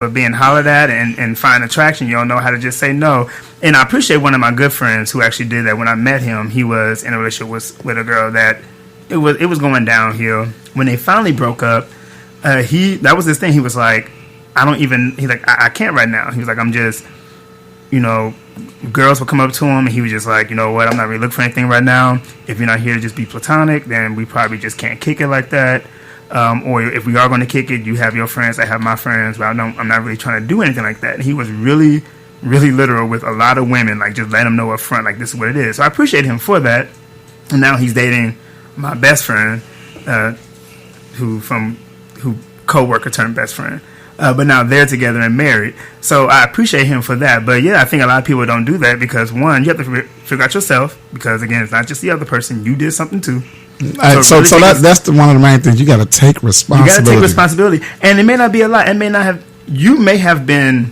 being hollered at and find attraction. You don't know how to just say no. And I appreciate one of my good friends who actually did that. When I met him, he was in a relationship with a girl that it was going downhill. When they finally broke up, that was his thing. He was like, I can't right now. He was like, I'm just, girls would come up to him and he was just like, you know what, I'm not really looking for anything right now. If you're not here to just be platonic, then we probably just can't kick it like that. Or if we are going to kick it, you have your friends, I have my friends, but I'm not really trying to do anything like that. And he was really, really literal with a lot of women, like just let them know up front, like this is what it is. So I appreciate him for that. And now he's dating my best friend, who co-worker turned best friend. But now they're together and married. So I appreciate him for that. But yeah, I think a lot of people don't do that because, one, you have to figure out yourself because, again, it's not just the other person. You did something too. So that's one of the main things. You got to take responsibility. You got to take responsibility. And it may not be a lot. It may not have. You may have been,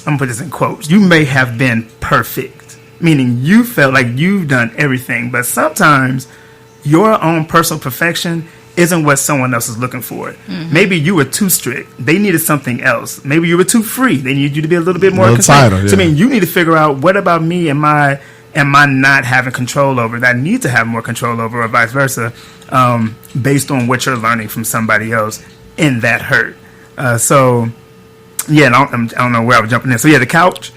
I'm going to put this in quotes, you may have been perfect. Meaning you felt like you've done everything. But sometimes your own personal perfection isn't what someone else is looking for. Mm-hmm. Maybe you were too strict. They needed something else. Maybe you were too free. They need you to be a little bit more tighter. Yeah. So, you need to figure out what about me am I not having control over that I need to have more control over, or vice versa, based on what you're learning from somebody else in that hurt. So, yeah, I don't know where I was jumping in. So, yeah, the couch,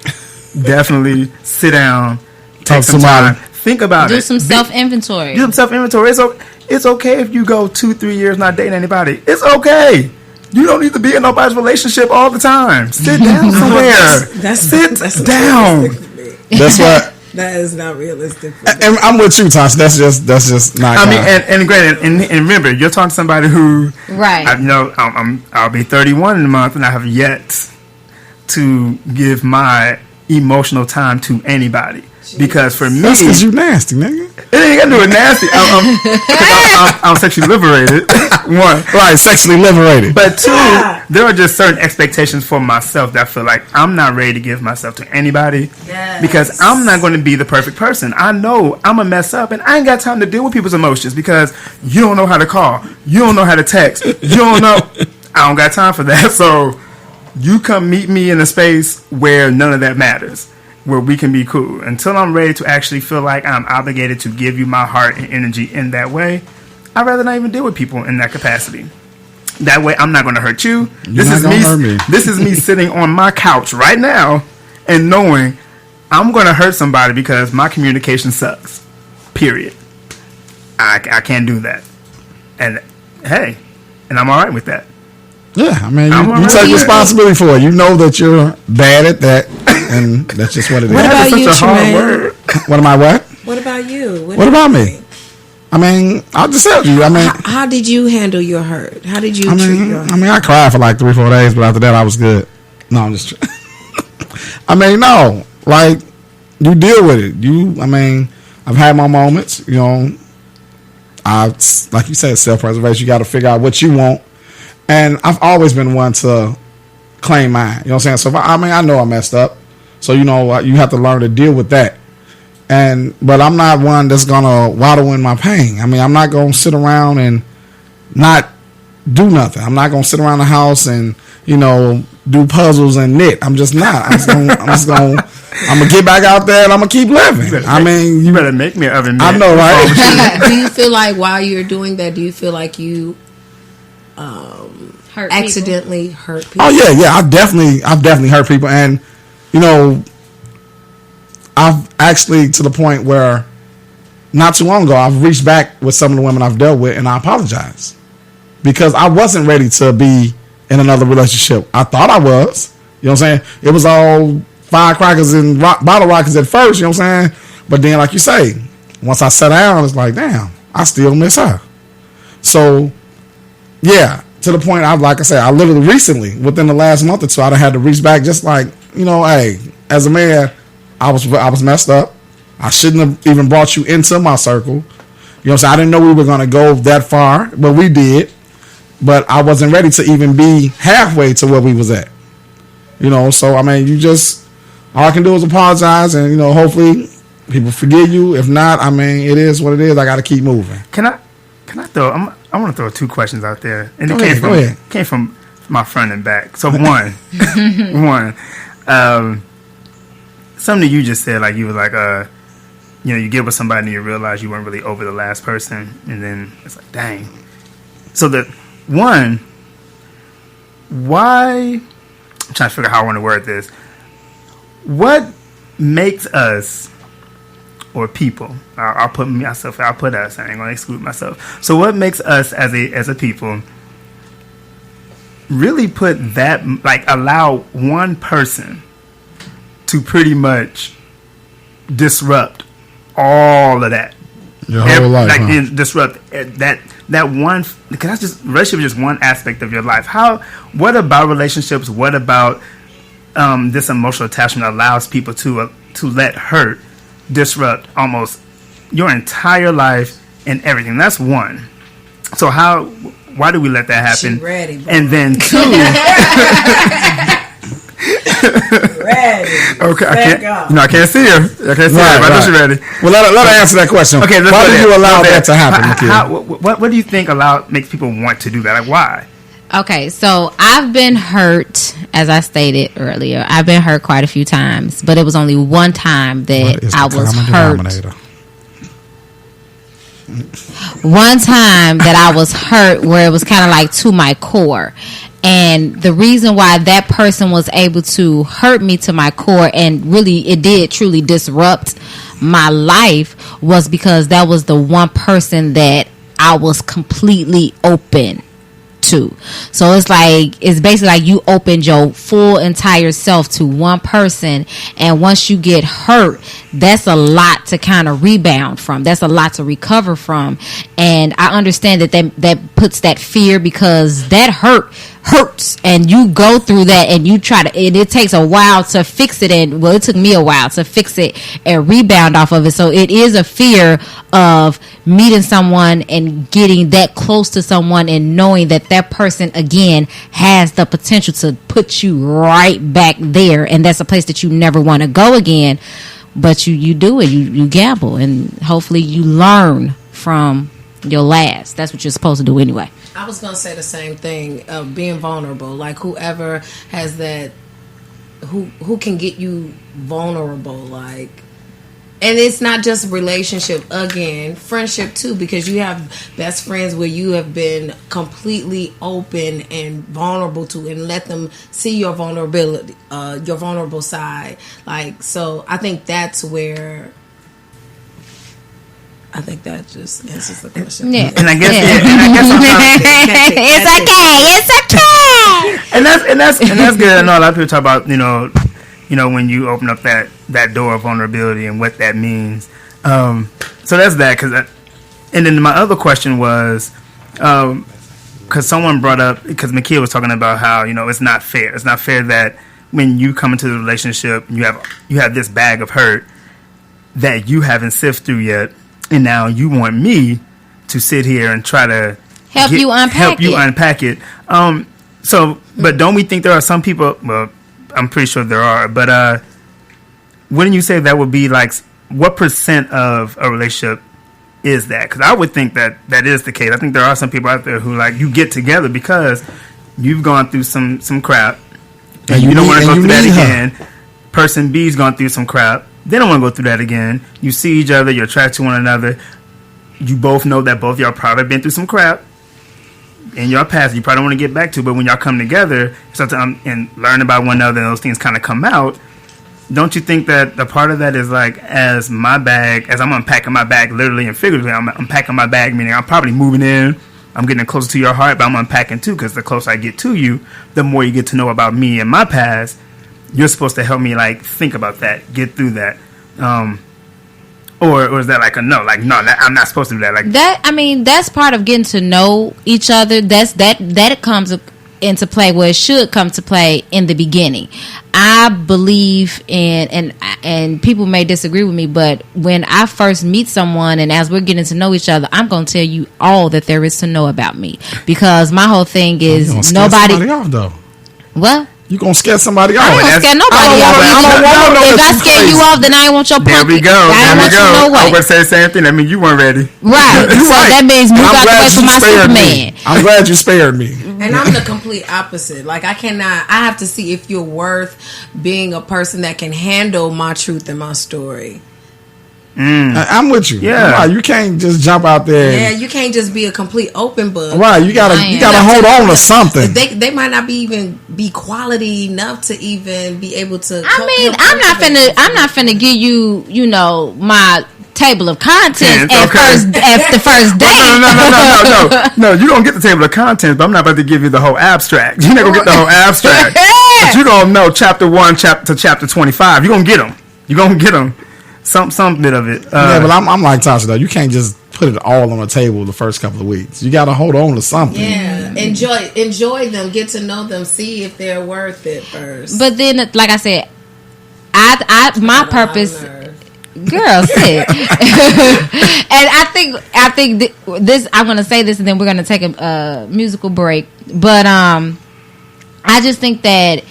definitely sit down, take some time, think about it. Do some self-inventory. It's okay if you go 2-3 years not dating anybody. It's okay. You don't need to be in nobody's relationship all the time. Sit down somewhere. Sit down. That's what. That is not realistic. And I'm with you, Tasha. That's just not. And granted, and remember, you're talking to somebody who, right? I'll be 31 in a month, and I have yet to give my emotional time to anybody. Because for me, that's because you nasty, nigga. It ain't got to do with nasty. I'm sexually liberated. One, right, sexually liberated. But two, there are just certain expectations for myself that I feel like I'm not ready to give myself to anybody. Yes. Because I'm not going to be the perfect person. I know I'm a mess up, and I ain't got time to deal with people's emotions because you don't know how to call, you don't know how to text, you don't know. I don't got time for that. So you come meet me in a space where none of that matters, where we can be cool. Until I'm ready to actually feel like I'm obligated to give you my heart and energy in that way, I'd rather not even deal with people in that capacity. That way, I'm not going to hurt you. This is me sitting on my couch right now and knowing I'm going to hurt somebody because my communication sucks. Period. I can't do that. And hey, and I'm all right with that. Yeah, you take responsibility for it. You know that you're bad at that, and that's just what it is. What about you, Tremaine? What am I? What? What about you? What about me? I'll just tell you. How did you handle your hurt? How did you treat your hurt? I cried for like 3-4 days, but after that, I was good. No, I'm just. No, like you deal with it. I've had my moments. Like you said, self-preservation. You got to figure out what you want. And I've always been one to claim mine. You know what I'm saying? So, I know I messed up. So, you have to learn to deal with that. But I'm not one that's going to waddle in my pain. I'm not going to sit around and not do nothing. I'm not going to sit around the house and, do puzzles and knit. I'm just not. I'm going to get back out there and I'm going to keep living. You better make me an oven. I know, right? Do you feel like while you're doing that, do you feel like you accidentally hurt people? Oh yeah. I've definitely hurt people, and I've actually to the point where not too long ago I've reached back with some of the women I've dealt with, and I apologize because I wasn't ready to be in another relationship. I thought I was. You know what I'm saying? It was all firecrackers and bottle rockets at first. You know what I'm saying? But then, like you say, once I sat down, it's like, damn, I still miss her. So, yeah. To the point, like I said, I literally recently, within the last month or two, I had to reach back just like, hey, as a man, I was messed up. I shouldn't have even brought you into my circle. You know what I'm saying? I didn't know we were going to go that far, but we did. But I wasn't ready to even be halfway to where we was at. So, all I can do is apologize and, hopefully people forgive you. If not, it is what it is. I got to keep moving. Can I throw, I want to throw 2 questions out there. And it came from my front and back. So one, something you just said, like you were like, you get with somebody and you realize you weren't really over the last person, and then it's like, dang. So why? I'm trying to figure out how I want to word this. What makes us, or people, I'll put myself, I'll put us, I ain't gonna exclude myself. So what makes us as a people really put that, like allow one person to pretty much disrupt all of that? Your whole life, like disrupt that one, because that's just, relationship is just one aspect of your life. What about relationships? What about this emotional attachment allows people to let hurt disrupt almost your entire life and everything? That's one. So why do we let that happen? She ready, bro. And then two. Ready. Okay, I can't see her. I can't see her, but I know she's ready. Well, let her answer that question. Okay, why do you allow that to happen? What do you think makes people want to do that? Like, why? Okay, so I've been hurt, as I stated earlier. I've been hurt quite a few times, but it was only one time that I was hurt. One time that I was hurt where it was kind of like to my core. And the reason why that person was able to hurt me to my core, and really it did truly disrupt my life, was because that was the one person that I was completely open to. So it's basically like you opened your full entire self to one person, and once you get hurt, that's a lot to kind of rebound from. That's a lot to recover from. And I understand that puts that fear, because that hurts, and you go through that, and you try to, and it takes a while to fix it, and it took me a while to fix it and rebound off of it. So it is a fear of meeting someone and getting that close to someone and knowing that person again has the potential to put you right back there, and that's a place that you never want to go again. But you do it, you gamble, and hopefully you learn from your last. That's what you're supposed to do anyway. I was going to say the same thing of being vulnerable. Like whoever has that, who can get you vulnerable, like, and it's not just relationship, again, friendship too, because you have best friends where you have been completely open and vulnerable to, and let them see your vulnerability, your vulnerable side. Like, so I think that's where, I think that just answers the question. Yeah. And I guess it's okay. And that's good. I know a lot of people talk about, when you open up that door of vulnerability and what that means. So that's that. And then my other question was, because someone brought up, because Makia was talking about how, it's not fair. It's not fair that when you come into the relationship, you have this bag of hurt that you haven't sifted through yet, and now you want me to sit here and try to help you unpack it. But don't we think there are some people? Well, I'm pretty sure there are. But wouldn't you say that would be like, what percent of a relationship is that? Because I would think that is the case. I think there are some people out there who, like, you get together because you've gone through some crap, and you don't want to go through that again. Person B's gone through some crap. They don't want to go through that again. You see each other. You're attracted to one another. You both know that both y'all probably been through some crap in your past. You probably don't want to get back to. But when y'all come together, start to and learn about one another, and those things kind of come out. Don't you think that a part of that is like, as I'm unpacking my bag, literally and figuratively, I'm unpacking my bag, meaning I'm probably moving in. I'm getting closer to your heart, but I'm unpacking too, because the closer I get to you, the more you get to know about me and my past. You're supposed to help me, like, think about that, get through that, or is that like a no? Like, no, I'm not supposed to do that. Like that. I mean, that's part of getting to know each other. That comes into play where it should come to play in the beginning. I believe in, and people may disagree with me, but when I first meet someone and as we're getting to know each other, I'm going to tell you all that there is to know about me, because my whole thing is nobody. Off, though. What? You gonna scare somebody off. I ain't gonna scare nobody I don't off. want If I you scare you crazy. off, then I ain't want your There puppy. we go. I There ain't we want you go. to know I was what. going to say the same thing. That means you weren't ready. Right. You're So right. that means move And out the way for my spared Superman. me. I'm glad you spared me. And I'm the complete opposite. Like I have to see if you're worth being a person that can handle my truth and my story. I'm with you. Yeah. Right, you can't just jump out there. Yeah, And, you can't just be a complete open book. right, you gotta Man. hold on to something. They might not be quality enough to even be able to. I mean, I'm not finna give you, my table of contents at the first date. No. You don't get the table of contents, but I'm not about to give you the whole abstract. You're not going to get the whole abstract. But you going to know chapter 1 to chapter 25. You're going to get them. You're going to get them. Some bit of it. Yeah, but I'm like Tasha though. You can't just put it all on the table the first couple of weeks. You got to hold on to something. Yeah, enjoy them, get to know them, see if they're worth it first. But then, like I said, my purpose, girl, sit. And I think this. I'm gonna say this, and then we're gonna take a musical break. But I just think that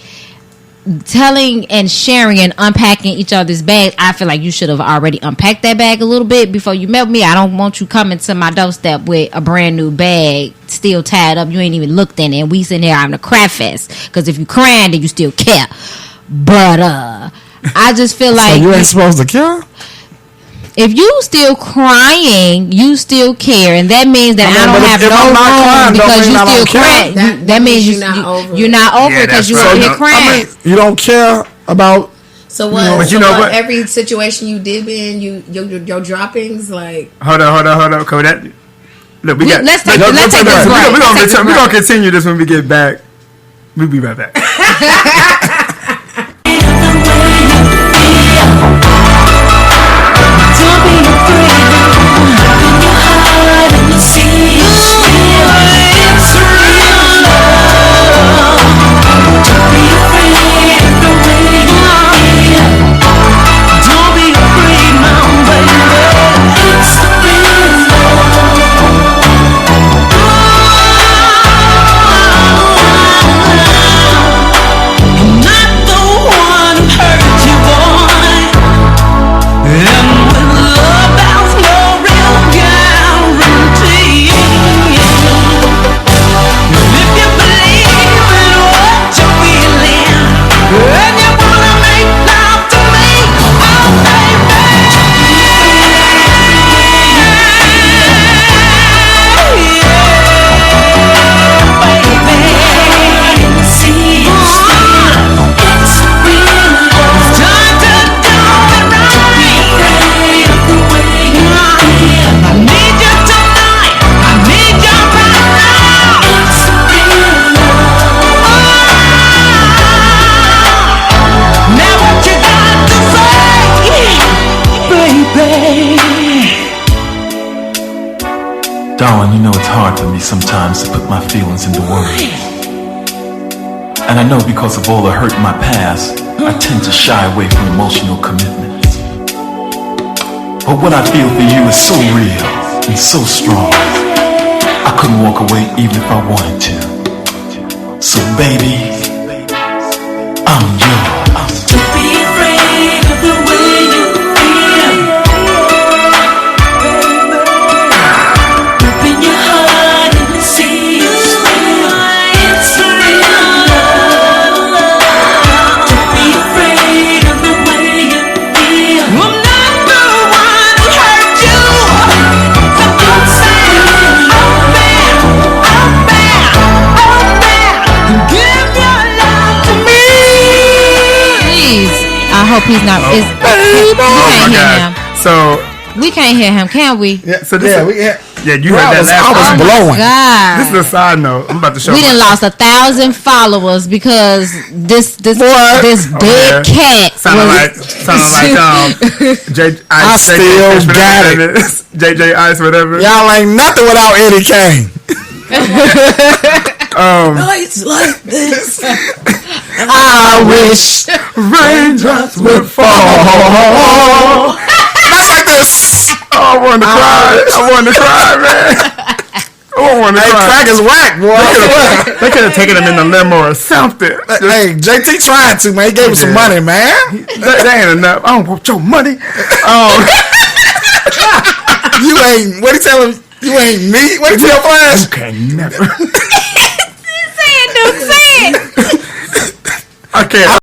telling and sharing and unpacking each other's bags, I feel like you should have already unpacked that bag a little bit before you met me. I don't want you coming to my doorstep with a brand new bag still tied up. You ain't even looked in it, and we sitting here having a cry fest. Because if you crying, then you still care. But I just feel like So you ain't supposed to care. if you still crying, you still care, and that means that I don't have no room because you still crying. That means you're not over it because you over here crying. You don't care about. So what? But you know what? Every situation you did in, your droppings, like. Hold on, Kodak. Look, Let's take this break. We're going to continue this when we get back. We'll be right back. Darling, you know it's hard for me sometimes to put my feelings into words. And I know because of all the hurt in my past, I tend to shy away from emotional commitments. But what I feel for you is so real and so strong. I couldn't walk away even if I wanted to. So baby, I'm yours. Don't be afraid of the way you feel. Open your heart and see it's real. It's real love. Don't be afraid of the way you feel. I'm not the one who hurt you. So don't say give your love to me. Please, I hope he's not. We can't hear him. So, We can't hear him, can we? yeah, so Yeah, you heard that I was last time. blowing. God. This is a side note. I'm about to show We you. done lost 1,000 followers because this dead yeah. cat Sounded like still got it. JJ Ice, whatever. Y'all ain't nothing without Eddie Kane. Nights like this. I wish Raindrops would fall. not like this. Oh, I wanted to cry. Man. Hey, crack is whack, boy. They could have taken him in the limo or something. Hey, JT tried to, man. He gave him some money, man. That ain't enough. I don't want your money. You ain't. What he tell him? You ain't me. What he tell Flash? Okay, never. Say it, dude. Say it. Okay.